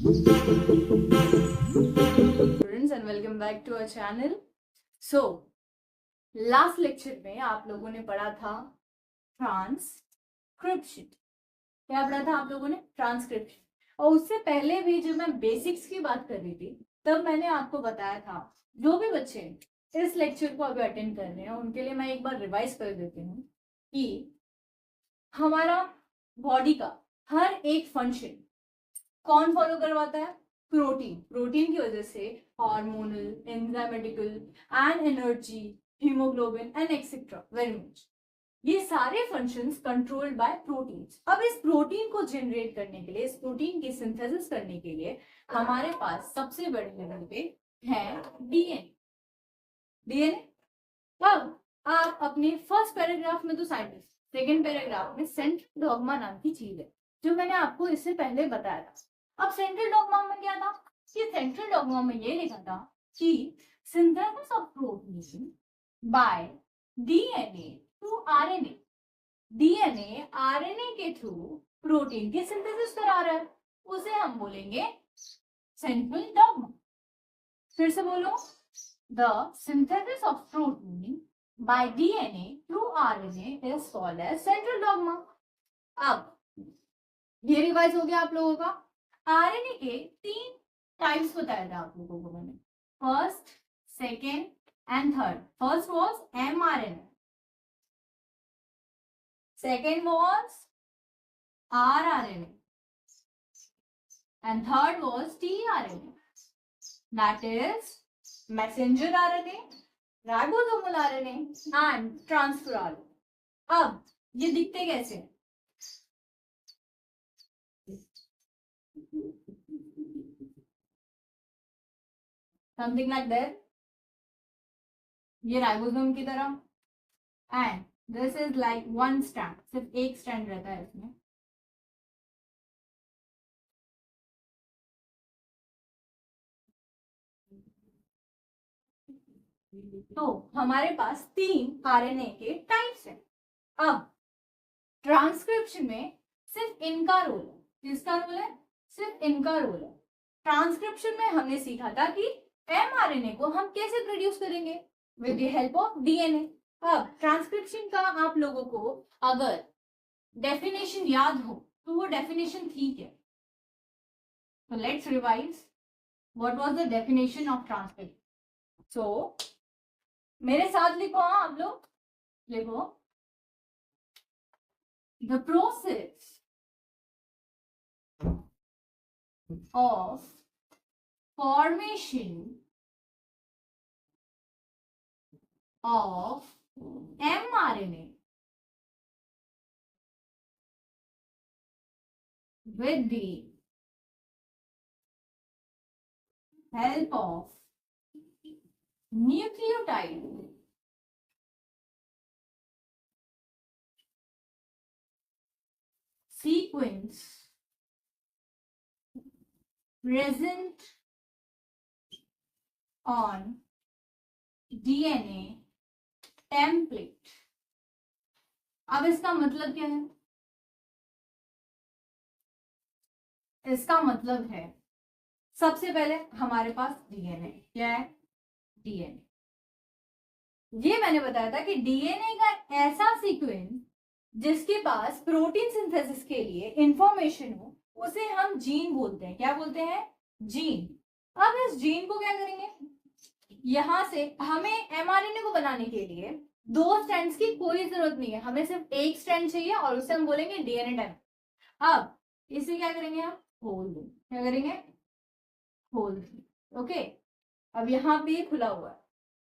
Students and welcome back to our channel. So last lecture में आप लोगों ने पढ़ा था ट्रांसक्रिप्शन। क्या पढ़ा था आप लोगों ने? ट्रांसक्रिप्शन। और उससे पहले भी जब मैं बेसिक्स की बात कर रही थी तब मैंने आपको बताया था, जो भी बच्चे इस लेक्चर को अभी अटेंड कर रहे हैं उनके लिए मैं एक बार रिवाइज कर देती हूँ कि हमारा बॉडी का हर एक फंक्शन कौन फॉलो करवाता है? प्रोटीन। प्रोटीन की वजह से hormonal, enzymatical and energy, haemoglobin and etcetera very much, ये सारे फंक्शंस कंट्रोल्ड बाय प्रोटीन्स। अब इस प्रोटीन को जनरेट करने के लिए, इस प्रोटीन की सिंथेसिस करने के लिए हमारे पास सबसे बड़े लेवल पे है डीएनए। डीएनए। अब आप अपने फर्स्ट पैराग्राफ में तो साइंटिस्ट, सेकेंड पैराग्राफ में सेंट्रल डॉग्मा नाम की चीज है जो मैंने आपको इससे पहले बताया था। अब सेंट्रल डॉग्मा में क्या था कि सेंट्रल डॉग्मा में ये लिखा था कि synthesis of protein by DNA to RNA. DNA RNA के थ्रू प्रोटीन की सिंथेसिस करा रहा है, उसे हम बोलेंगे सेंट्रल डॉग्मा। फिर से बोलो, the synthesis of protein by DNA through RNA is called as central dogma. अब ये रिवाइज हो गया आप लोगों का। आरएनए के 3 टाइप्स बताया था आप लोगों को मैंने, first, second and third. First was mRNA, second was rRNA, and third was tRNA, that is messenger RNA, ribosomal RNA and transfer RNA। अब ये दिखते कैसे हैं? something like that, ये राइबोसोम की तरह, and this is like one strand, सिर्फ एक स्ट्रैंड रहता है इसमें। तो हमारे पास 3 आरएनए के टाइप्स हैं। अब ट्रांसक्रिप्शन में सिर्फ इनका रोल है। किसका रोल है? सिर्फ इनका रोल है। ट्रांसक्रिप्शन में हमने सीखा था कि एमआरएनए को हम कैसे प्रोड्यूस करेंगे, with the help of DNA. अब ट्रांसक्रिप्शन का आप लोगों को अगर डेफिनेशन याद हो तो वो डेफिनेशन ठीक है। तो let's revise what was the definition of transcription. So मेरे साथ लिखो, हाँ आप लोग लिखो, the process of formation of mRNA with the help of nucleotide sequence present on DNA template। अब इसका मतलब क्या है? इसका मतलब है सबसे पहले हमारे पास डीएनए। क्या है? डीएनए। ये मैंने बताया था कि डीएनए का ऐसा सीक्वेंस जिसके पास प्रोटीन सिंथेसिस के लिए इंफॉर्मेशन हो उसे हम जीन बोलते हैं। क्या बोलते हैं? जीन। अब इस जीन को क्या करेंगे, यहां से हमें एमआरएनए को बनाने के लिए 2 स्ट्रैंड्स की कोई जरूरत नहीं है, हमें सिर्फ एक स्ट्रैंड चाहिए और उसे हम बोलेंगे डीएनए डायमर। अब इसे क्या करेंगे हम? होल देंगे। क्या करेंगे? होल देंगे। ओके। अब यहाँ पे खुला हुआ है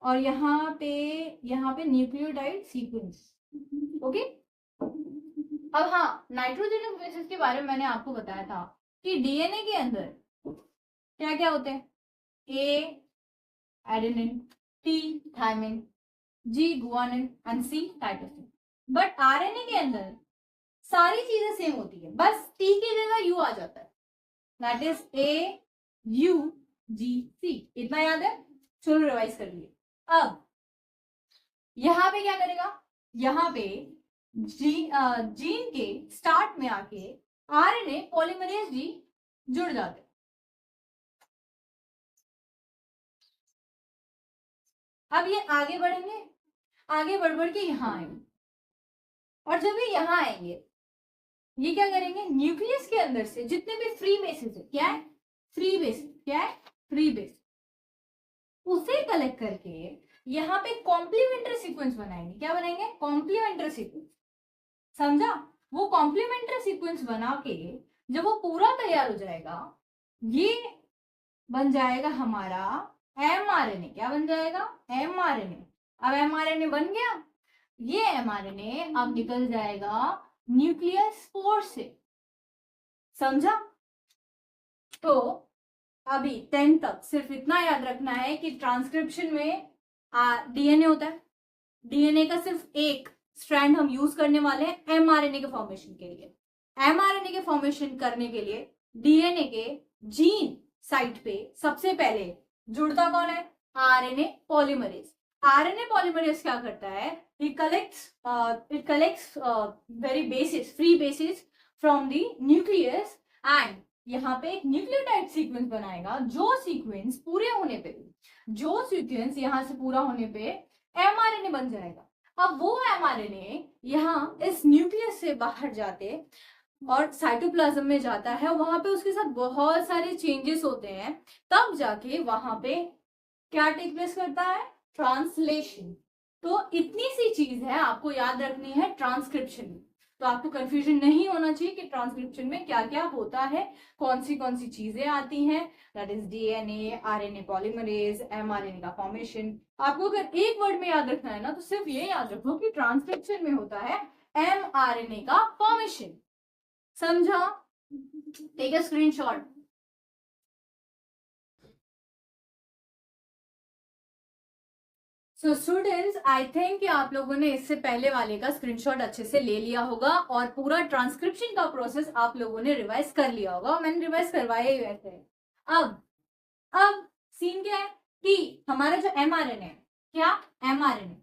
और यहाँ पे न्यूक्लियोटाइड सीक्वेंस। ओके। अब हाँ, नाइट्रोजन बेसिस के बारे में मैंने आपको बताया था कि डीएनए के अंदर क्या क्या होते हैं? A adenine, T thymine, G guanine and C cytosine. But RNA के अंदर सारी चीजें सेम होती है, बस टी की जगह यू आ जाता है, दैट इज ए यू जी सी। इतना याद है? चलो रिवाइज कर लिए। अब यहाँ पे क्या करेगा, यहाँ पे जीन के स्टार्ट में आके आरएनए पॉलीमरेज जी जुड़ जाते हैं। अब ये आगे बढ़ेंगे, आगे बढ़ बढ़ के यहाँ आएंगे, और जब ये यहाँ आएंगे ये क्या करेंगे, न्यूक्लियस के अंदर से जितने भी फ्री बेसिस है, क्या है, फ्री बेसिस, क्या है, फ्री बेस, उसे कलेक्ट करके यहाँ पे कॉम्प्लीमेंट्री सीक्वेंस बनाएंगे। क्या बनाएंगे, कॉम्प्लीमेंट्री सीक्वेंस, समझा। वो कॉम्प्लीमेंट्री सीक्वेंस बना के जब वो पूरा तैयार हो जाएगा, ये बन जाएगा हमारा mRNA। क्या बन जाएगा, mRNA। अब mRNA बन गया, ये mRNA अब निकल जाएगा न्यूक्लियस पोर से, समझा। तो अभी 10 तक सिर्फ इतना याद रखना है कि ट्रांसक्रिप्शन में डीएनए होता है, डीएनए का सिर्फ एक स्ट्रैंड हम यूज करने वाले हैं एमआरएनए के फॉर्मेशन के लिए। एमआरएनए के फॉर्मेशन करने के लिए डीएनए के जीन साइट पे सबसे पहले जुड़ता कौन है, आरएनए पॉलीमरेज। आरएनए पॉलीमरेज क्या करता है, it collects very bases, free bases from the nucleus and यहाँ पे एक न्यूक्लियोटाइड सीक्वेंस बनाएगा, जो सीक्वेंस पूरे होने पे, जो सीक्वेंस यहाँ से पूरा होने पे एमआरएनए बन जाएगा। अब वो एमआरएनए यहाँ इस न्यूक्लियस से बाहर जाते और साइटोप्लाज्म में जाता है, वहां पे उसके साथ बहुत सारे चेंजेस होते हैं, तब जाके वहां पे क्या टेक प्लेस करता है, ट्रांसलेशन। तो इतनी सी चीज है आपको याद रखनी है ट्रांसक्रिप्शन में, तो आपको कंफ्यूजन नहीं होना चाहिए कि ट्रांसक्रिप्शन में क्या क्या होता है, कौन सी चीजें आती हैं, that is DNA, RNA polymerase, mRNA का फॉर्मेशन। आपको अगर एक वर्ड में याद रखना है ना, तो सिर्फ ये याद रखो कि ट्रांसक्रिप्शन में होता है एमआरएनए का फॉर्मेशन, समझा। Take a screenshot. So students, I think कि आप लोगों ने इससे पहले वाले का स्क्रीनशॉट अच्छे से ले लिया होगा और पूरा ट्रांसक्रिप्शन का प्रोसेस आप लोगों ने रिवाइज कर लिया होगा। मैंने रिवाइज करवाया ही वैसे। अब सीन क्या है कि हमारा जो एमआरएनए है, क्या एमआरएनए,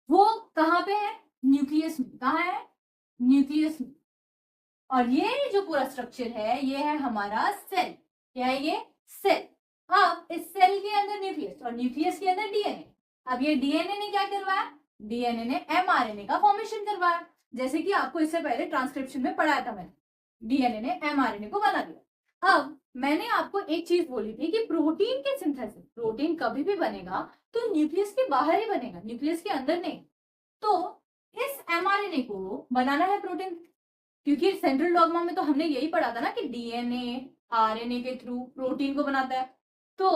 वो कहाँ पे है, न्यूक्लियस में। कहाँ है, न्यूक्लियस में। और ये जो पूरा स्ट्रक्चर है ये है हमारा सेल। क्या है ये, सेल। अब इस सेल के अंदर न्यूक्लियस और न्यूक्लियस के अंदर डीएनए। अब ये डीएनए ने क्या करवाया, डीएनए ने एमआरएनए का फॉर्मेशन करवाया, जैसे कि आपको इससे पहले ट्रांसक्रिप्शन में पढ़ाया था मैंने, डीएनए ने एमआरएनए को बना दिया। अब मैंने आपको एक चीज बोली थी कि प्रोटीन के सिंथेसिस, प्रोटीन कभी भी बनेगा तो न्यूक्लियस के बाहर ही बनेगा, न्यूक्लियस के अंदर नहीं। तो इस एमआरएनए को बनाना है प्रोटीन, क्योंकि सेंट्रल डॉग्मा में तो हमने यही पढ़ा था ना कि डीएनए आरएनए के थ्रू प्रोटीन को बनाता है। तो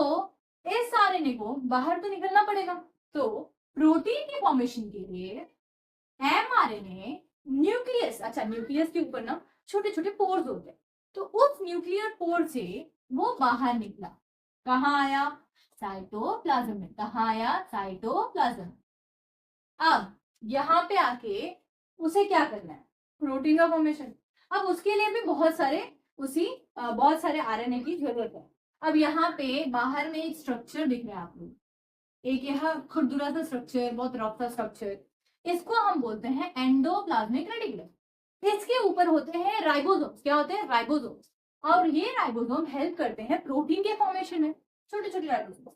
इस आरएनए को बाहर तो निकलना पड़ेगा, तो प्रोटीन के फॉर्मेशन के लिए एमआरएनए न्यूक्लियस, अच्छा न्यूक्लियस के ऊपर ना छोटे छोटे पोर्स होते हैं, तो उस न्यूक्लियर पोर से वो बाहर निकला, कहाँ आया, साइटोप्लाज्म में। कहाँ आया, साइटोप्लाज्म। अब यहाँ पे आके उसे क्या करना है, प्रोटीन का फॉर्मेशन। अब उसके लिए भी बहुत सारे आरएनए की जरूरत है। अब यहाँ पे बाहर में एक स्ट्रक्चर दिख रहा है आपको, एक यह खुरदुरा सा स्ट्रक्चर, बहुत रफ सा स्ट्रक्चर, इसको हम बोलते हैं एंडोप्लाज्मिक रेटिकुलम। इसके ऊपर होते हैं राइबोसोम्स। क्या होते हैं, राइबोसोम्स। और ये राइबोसोम हेल्प करते हैं प्रोटीन के फॉर्मेशन में, छोटे छोटे राइबोसोम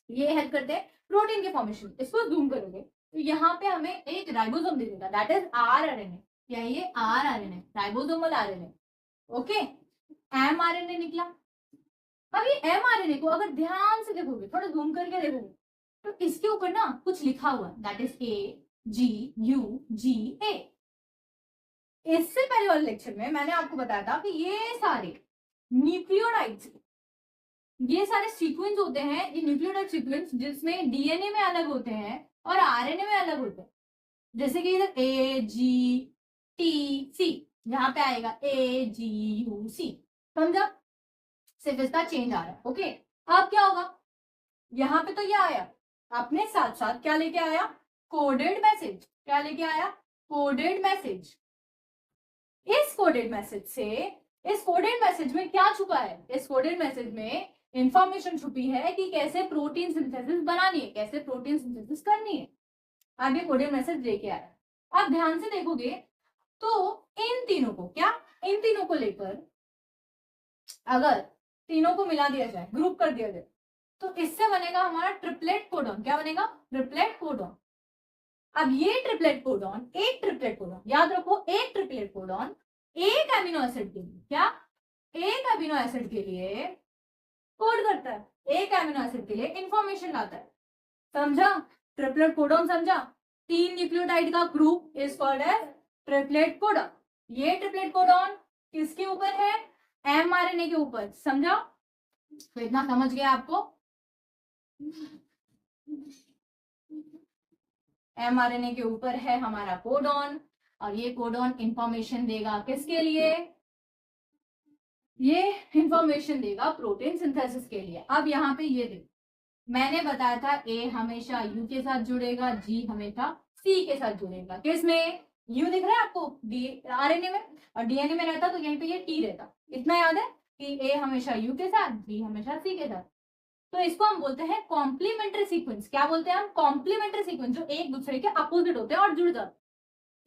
ये हेल्प करते हैं प्रोटीन के फॉर्मेशन। इसको जूम करोगे तो यहाँ पे हमें एक राइबोसोम दिखेगा, दैट इज आरआरएनए। क्या ये, rRNA, ribosomal RNA. Okay, mRNA निकला। अब ये एमआरएनए को अगर ध्यान से देखोगे, थोड़ा जूम करके देखोगे, तो इसके ऊपर ना कुछ लिखा हुआ, दैट इज AGUGA। इससे पहले वाले लेक्चर में मैंने आपको बताया था कि ये सारे न्यूक्लियोटाइड्स, ये सारे सीक्वेंस होते हैं, ये न्यूक्लियोटाइड सीक्वेंस जिसमें डीएनए में अलग होते हैं और आरएनए में अलग होते हैं। जैसे कि इधर AGTC, यहाँ पे आएगा AGUC, समझा। सिर्फ इसका चेंज आ रहा है। ओके, अब क्या होगा, यहाँ पे तो ये आया, अपने साथ साथ क्या लेके आया, कोडेड मैसेज। क्या लेके आया, कोडेड मैसेज। इस कोडेड मैसेज में क्या छुपा है, इस कोडेड मैसेज में इंफॉर्मेशन छुपी है कि कैसे प्रोटीन सिंथेसिस बनानी है, कैसे प्रोटीन सिंथेसिस करनी है। अब ये कोडेड मैसेज लेके आया। आप ध्यान से देखोगे तो इन तीनों को, क्या, इन तीनों को लेकर अगर तीनों को मिला दिया जाए, ग्रुप कर दिया जाए, तो इससे बनेगा हमारा ट्रिपलेट कोडॉन। क्या बनेगा? Triplet codon. अब ये ट्रिपलेट कोडॉन, एक ट्रिपलेट कोडॉन, याद रखो एक ट्रिपलेट कोडॉन एक अमीनो एसिड के लिए, क्या एक अमीनो एसिड के लिए कोड करता है, एक अमीनो एसिड के लिए इंफॉर्मेशन लाता है। समझा? ट्रिपलेट कोडॉन समझा? 3 न्यूक्लियोटाइड का group is called as triplet codon. ये ट्रिपलेट कोडॉन किसके ऊपर है? एमआरएनए के ऊपर। समझा? तो इतना समझ गया आपको? एमआरएनए के ऊपर है हमारा कोडॉन, और ये कोडॉन इंफॉर्मेशन देगा किसके लिए? ये इंफॉर्मेशन देगा प्रोटीन सिंथेसिस के लिए। अब यहाँ पे ये देखो, मैंने बताया था ए हमेशा यू के साथ जुड़ेगा, जी हमेशा सी के साथ जुड़ेगा। किसमें? यू दिख रहा है आपको आरएनए में, और डीएनए में रहता तो यहीं पे ये टी रहता। इतना याद है कि ए हमेशा यू के साथ, जी हमेशा सी के साथ। तो इसको हम बोलते हैं कॉम्प्लीमेंट्री सीक्वेंस। क्या बोलते हैं हम? कॉम्प्लीमेंट्री सीक्वेंस, जो एक दूसरे के अपोजिट होते हैं और जुड़ जाते।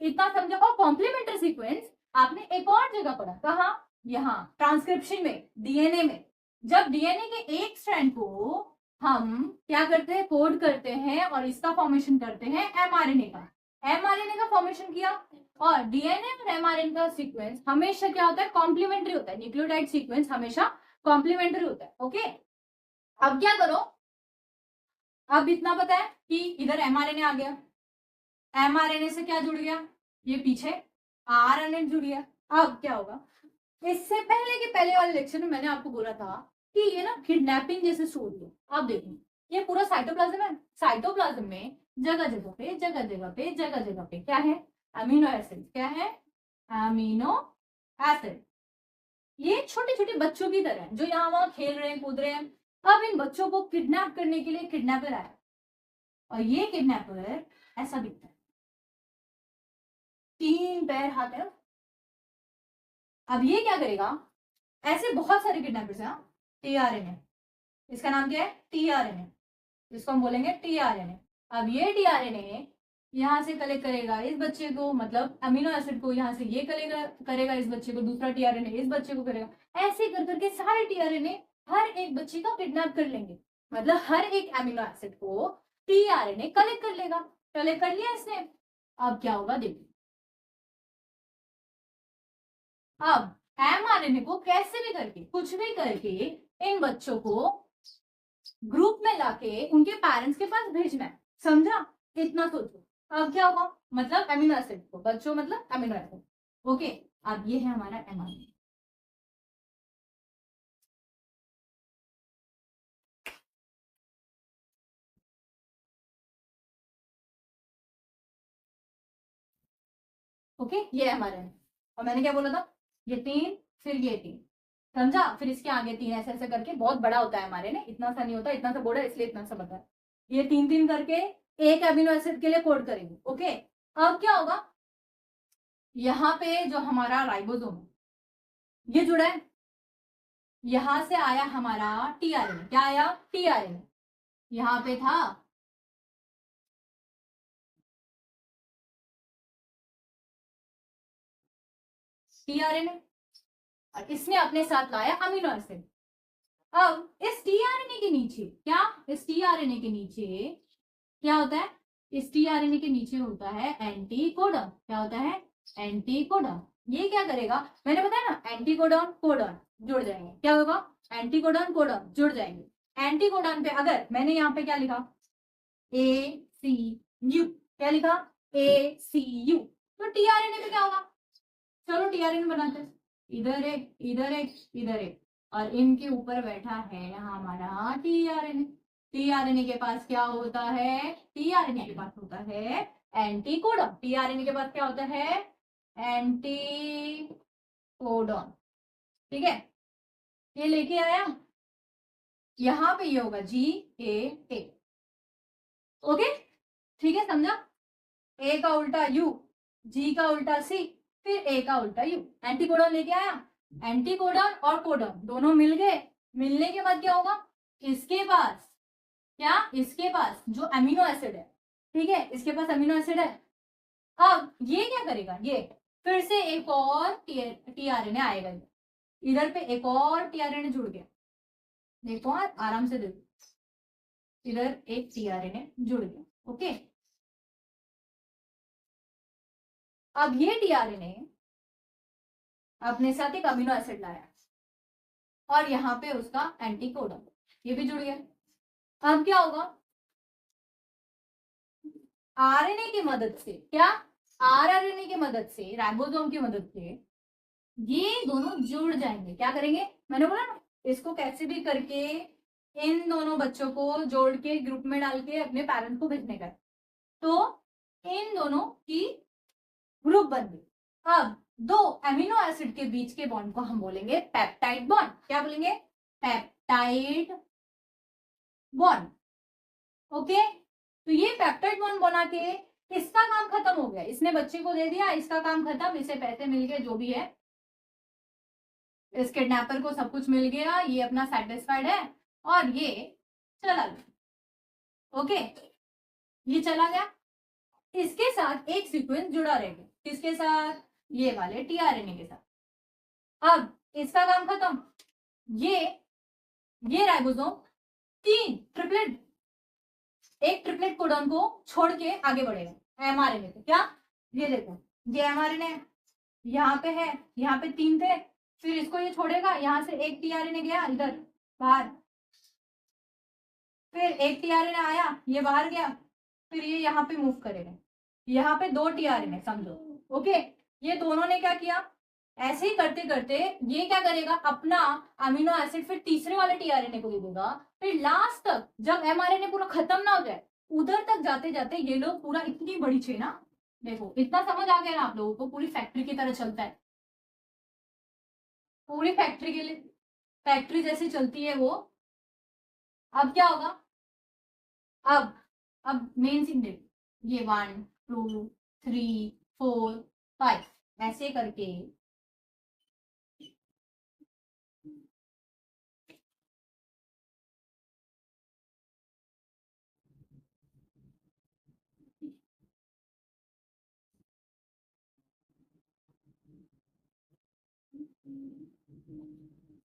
इतना समझो। और कॉम्प्लीमेंट्री सीक्वेंस आपने एक और जगह पढ़ा, कहा? यहाँ ट्रांसक्रिप्शन में, डीएनए में। जब डीएनए के एक स्ट्रैंड को हम क्या करते हैं? कोड करते हैं, और इसका फॉर्मेशन करते हैं एमआरएनए का। एमआरएनए का फॉर्मेशन किया, और डीएनए और एमआरएनए का सीक्वेंस हमेशा क्या होता है? कॉम्प्लीमेंट्री होता है। न्यूक्लियोटाइड सीक्वेंस हमेशा कॉम्प्लीमेंट्री होता है। ओके, अब क्या करो? अब इतना पता है कि इधर एमआरएनए आ गया, एमआरएनए से क्या जुड़ गया? ये पीछे आरएनए जुड़ गया। अब क्या होगा? इससे पहले के पहले वाले लेक्चर में मैंने आपको बोला था कि ये ना किडनैपिंग जैसे स्टोरी है। अब देखो, ये पूरा साइटोप्लाज्म है। साइटोप्लाज्म में जगह जगह पे जगह जगह पे जगह जगह पे क्या है? Amino acid. क्या है? Amino acid. ये छोटे छोटे बच्चों की तरह है, जो यहाँ वहां खेल रहे हैं, कूद रहे हैं। अब इन बच्चों को किडनैप करने के लिए किडनैपर आया, और ये किडनैपर ऐसा दिखता है, 3 पैर हाथ है। अब ये क्या करेगा? ऐसे बहुत सारे किडनैपर्स हैं। टीआरएनए, इसका नाम क्या है? टीआरएनए, इसको हम बोलेंगे टीआरएनए। अब ये टीआरएनए यहाँ से कलेक्ट करेगा इस बच्चे को, मतलब अमीनो एसिड को, यहाँ से ये करेगा इस बच्चे को, दूसरा टीआरएनए इस बच्चे को करेगा। ऐसे कर करके सारे टीआरएनए हर एक बच्चे का किडनैप कर लेंगे, मतलब हर एक अमीनो एसिड को टीआरएनए कलेक्ट कर लेगा। कलेक्ट कर लिया इसने। अब क्या होगा देखिए, अब एमआरएनए को कैसे भी करके, कुछ भी करके इन बच्चों को ग्रुप में लाके उनके पेरेंट्स के पास भेजना है। समझा? इतना सोचो। अब क्या होगा? मतलब अमीनो एसिड को, बच्चों मतलब अमीनो एसिड। ओके, अब ये है हमारा एमआरएनए। ओके, ये एमआरएनए। और मैंने क्या बोला था? ये 3, फिर ये 3। समझा? फिर इसके आगे 3, ऐसे ऐसे करके बहुत बड़ा होता है एमआरएनए। इतना सा नहीं होता, इतना सा बड़ा, इसलिए इतना सा बड़ा है। ये 3 करके एक अमीनो एसिड के लिए कोड करेंगे। ओके, अब क्या होगा? यहाँ पे जो हमारा राइबोसोम है, ये जुड़ा है। यहां से आया हमारा टीआरएनए। क्या आया? टीआरएनए। यहाँ पे था टीआरएनए, और इसने अपने साथ लाया अमीनो एसिड। अब इस टीआरएनए के नीचे क्या? इस टीआरएनए के नीचे क्या होता है? इस टीआरएनए के नीचे होता है एंटीकोडॉन। क्या होता है? एंटीकोडॉन। ये क्या करेगा? मैंने बताया ना, एंटीकोडॉन कोडॉन जुड़ जाएंगे। क्या होगा? एंटीकोडॉन कोडॉन जुड़ जाएंगे। एंटीकोडॉन पे अगर मैंने यहाँ पे क्या लिखा? ACU। क्या लिखा? ACU। तो टीआरएनए पे क्या होगा? चलो टीआरएनए बनाते हैं। इधर एक, इधर एक, इधर एक, और इनके ऊपर बैठा है हमारा टीआरएनए। टीआरएनए के पास क्या होता है? टीआरएनए के पास होता है एंटीकोडॉन। टीआरएनए के पास क्या होता है? एंटीकोडॉन। ठीक है, ये लेके आया। यहाँ पे ये होगा GAA। ओके, ठीक है, समझा? ए का उल्टा U, G का उल्टा C, फिर A का उल्टा U। एंटीकोडॉन लेके आया। एंटीकोडॉन और कोडॉन दोनों मिल गए। मिलने के बाद क्या होगा? इसके पास क्या? इसके पास जो अमीनो एसिड है, ठीक है, इसके पास अमीनो एसिड है। अब ये क्या करेगा? ये फिर से एक और टीआरएनए आएगा। इधर पे एक और टीआरएनए जुड़ गया। देखो आराम से देखो, इधर एक टीआरएनए जुड़ गया। ओके, अब ये टीआरएनए अपने साथ एक अमीनो एसिड लाया और यहाँ पे उसका एंटीकोडन ये भी जुड़ गया। अब क्या होगा, आरएनए की मदद से, क्या आरआरएनए की मदद से, राइबोसोम की मदद से ये दोनों जुड़ जाएंगे। क्या करेंगे, मैंने बोला ना, इसको कैसे भी करके इन दोनों बच्चों को जोड़ के ग्रुप में डाल के अपने पेरेंट्स को भेजने का। तो इन दोनों की ग्रुप बन गई। अब दो अमीनो एसिड के बीच के बॉन्ड को हम बोलेंगे पेप्टाइड बॉन्ड। क्या बोलेंगे, पेप्टाइड बॉन्ड। ओके, तो ये पेप्टाइड बॉन्ड बना के इसका काम खत्म हो गया, इसने बच्चे को दे दिया, इसका काम खत्म, इसे पैसे मिल गए, जो भी है, इस किडनैपर को सब कुछ मिल गया, ये अपना सेटिस्फाइड है और ये चला गया। ओके, ये चला गया, इसके साथ एक सीक्वेंस जुड़ा रहेगा, किसके साथ, ये वाले टीआरएनए के साथ। अब इसका काम खत्म, ये राइबोसोम तीन ट्रिपलेट, एक ट्रिपलेट कोडॉन को छोड़ के आगे बढ़ेगा एमआरएनए पे। क्या, ये देखो, ये एमआरएनए यहाँ पे है, यहाँ पे तीन थे, फिर इसको ये छोड़ेगा, यहाँ से एक टीआरएनए गया इधर बाहर, फिर एक टीआरएनए आया, ये बाहर गया, फिर ये यहाँ पे मूव करेगा, यहाँ पे दो टीआरएनए समझो। ओके, ये दोनों ने क्या किया, ऐसे ही करते करते ये क्या करेगा, अपना अमीनो एसिड फिर तीसरे वाले टीआरएनए को दे देगा, फिर लास्ट तक जब एमआरएनए पूरा खत्म ना हो जाए, उधर तक जाते जाते ये लोग पूरा इतनी बड़ी चेन ना, देखो इतना समझ आ गया ना आप लोगों को, पूरी फैक्ट्री की तरह चलता है, पूरी फैक्ट्री के लिए, फैक्ट्री जैसी चलती है वो। अब क्या होगा, अब मेन सीन देखो, ये 1 2 3 4 5 ऐसे करके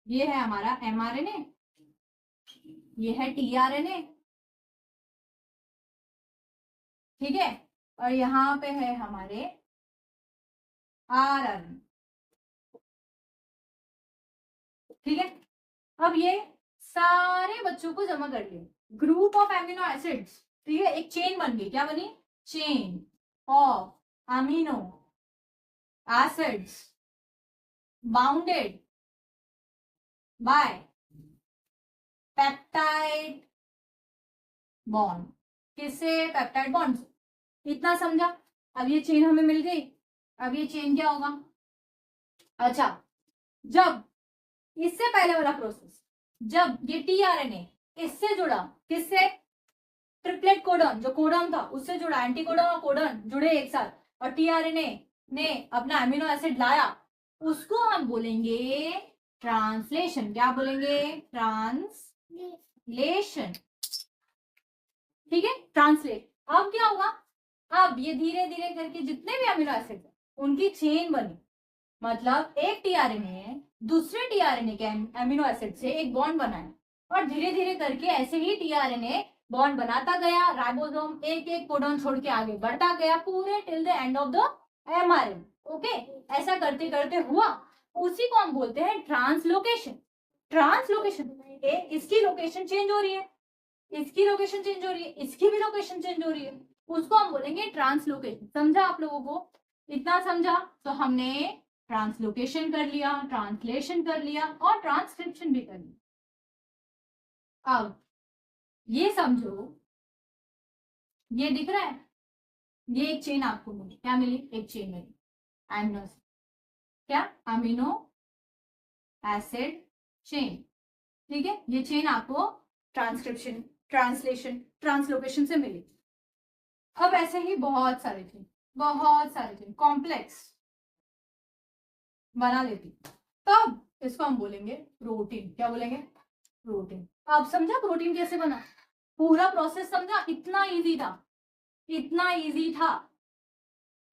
ये है हमारा एमआरएनए, ये है टीआरएनए, ठीक है, और यहाँ पे है हमारे आरएनए, ठीक है। अब ये सारे बच्चों को जमा कर लिया, ग्रुप ऑफ एमिनो एसिड्स, ठीक है, एक चेन बन गई, क्या बनी, chain of amino acids bounded by peptide bond. किससे, पेप्टाइड बॉन्ड। इतना समझा, अब ये चेन हमें मिल गई, अब ये चेन क्या होगा, अच्छा, जब इससे पहले वाला प्रोसेस, जब ये टीआरएनए इससे जुड़ा, किससे, ट्रिपलेट कोडन, जो कोडन था उससे जुड़ा, एंटीकोडन और कोडन जुड़े एक साथ, और टीआरएनए ने अपना अमीनो एसिड लाया, उसको हम बोलेंगे ट्रांसलेशन। क्या बोलेंगे, ट्रांसलेशन, ठीक है, ट्रांसलेट। अब क्या होगा, अब ये धीरे धीरे करके जितने भी अमीनो एसिड उनकी चेन बनी, मतलब एक टीआरएनए दूसरे टीआरएनए के अमीनो एसिड से एक बॉन्ड बनाया, और धीरे धीरे करके ऐसे ही टीआरएनए बॉन्ड बनाता गया, राइबोसोम एक एक कोडॉन छोड़ के आगे बढ़ता गया, पूरे till the end of the mRNA. Okay, ऐसा करते करते हुआ, उसी को हम बोलते हैं ट्रांसलोकेशन। ट्रांसलोकेशन, इसकी लोकेशन चेंज हो रही है, इसकी लोकेशन चेंज हो रही है, इसकी भी लोकेशन चेंज हो रही है, उसको हम बोलेंगे ट्रांसलोकेशन। समझा आप लोगों को, इतना समझा, तो हमने ट्रांसलोकेशन कर लिया, ट्रांसलेशन कर लिया और ट्रांसक्रिप्शन भी कर लिया। अब ये समझो, ये दिख रहा है, ये एक चेन आपको मिली, क्या मिली, एक चेन मिली अमीनो, क्या, अमीनो एसिड चेन, ठीक है, ये चेन आपको ट्रांसक्रिप्शन, ट्रांसलेशन, ट्रांसलोकेशन से मिली। अब ऐसे ही बहुत सारे चेन, बहुत सारे चेन कॉम्प्लेक्स बना लेती, तब इसको हम बोलेंगे प्रोटीन। क्या बोलेंगे, प्रोटीन। अब समझा प्रोटीन कैसे बना, पूरा प्रोसेस समझा, इतना इजी था, इतना इजी था,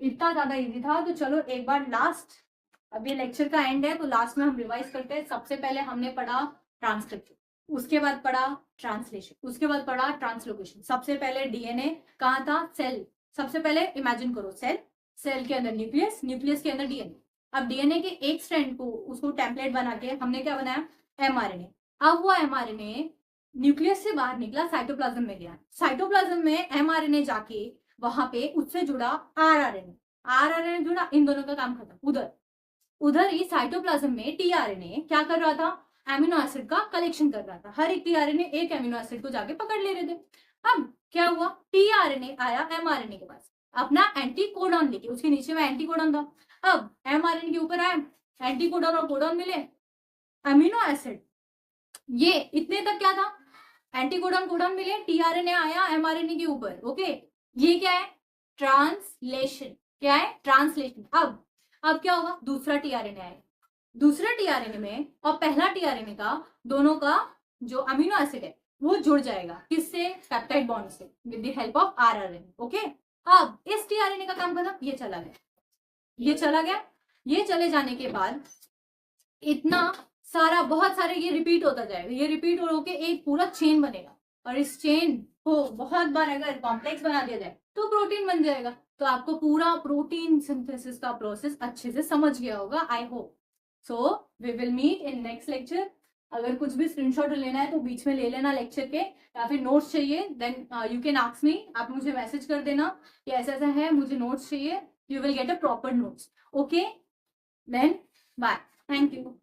इतना ज्यादा इजी था। तो चलो एक बार लास्ट, अब ये लेक्चर का एंड है तो लास्ट में हम रिवाइज करते हैं। सबसे पहले हमने पढ़ा ट्रांसक्रिप्शन, उसके बाद पढ़ा ट्रांसलेशन, उसके बाद पढ़ा ट्रांसलोकेशन। सबसे पहले डीएनए कहाँ था, सेल। सबसे पहले इमेजिन करो सेल, सेल के अंदर न्यूक्लियस, न्यूक्लियस के अंदर डीएनए। अब डीएनए के एक स्ट्रैंड को उसको टेम्पलेट बना के हमने क्या बनाया, एमआरएनए। अब वो एमआरएनए न्यूक्लियस से बाहर निकला, साइटोप्लाज्म में गया। साइटोप्लाज्म में एमआरएनए जाके वहां पे उससे जुड़ा आरआरएनए, आरआरएनए जुड़ा, इन दोनों का काम खत्म। उधर उधर ही साइटोप्लाज्म में टीआरएनए क्या कर रहा था, एमिनो एसिड का कलेक्शन कर रहा था। हर एक टीआरएनए एक एमिनो एसिड को जाके पकड़ ले रहे थे। अब क्या हुआ, टीआरएनए आया एमआरएनए के पास अपना एंटीकोडॉन लेके, उसके नीचे में एंटीकोडॉन था। अब एमआरएनए के ऊपर आया, एंटीकोडॉन और कोडॉन मिले, एमिनो एसिड। ये इतने तक क्या था, एंटीकोडॉन कोडॉन मिले, टीआरएनए आया एमआरएनए के ऊपर। ओके, ये क्या है, ट्रांसलेशन। क्या है, ट्रांसलेशन। अब क्या होगा, दूसरा टीआरएनए आएगा। दूसरे टीआरएनए में और पहला टीआरएनए का, दोनों का जो अमीनो एसिड है वो जुड़ जाएगा, किससे, पेप्टाइड बॉन्ड से, with the help of rRNA. Okay, अब इस टीआरएनए का काम खत्म, ये चला गया, ये चला गया। ये चले जाने के बाद इतना सारा, बहुत सारे ये रिपीट होता जाएगा, ये रिपीट होके एक पूरा चेन बनेगा। और इस चेन को बहुत बार अगर कॉम्प्लेक्स बना दिया जाए तो प्रोटीन बन जाएगा। तो आपको पूरा प्रोटीन सिंथेसिस का प्रोसेस अच्छे से समझ गया होगा, I hope. So we will meet in next lecture. अगर कुछ भी स्क्रीनशॉट लेना है तो बीच में ले लेना लेक्चर के, या फिर नोट्स चाहिए then you can ask me, आप मुझे मैसेज कर देना कि ऐसा ऐसा है, मुझे नोट्स चाहिए, you will get a proper notes. Okay, then bye, thank you.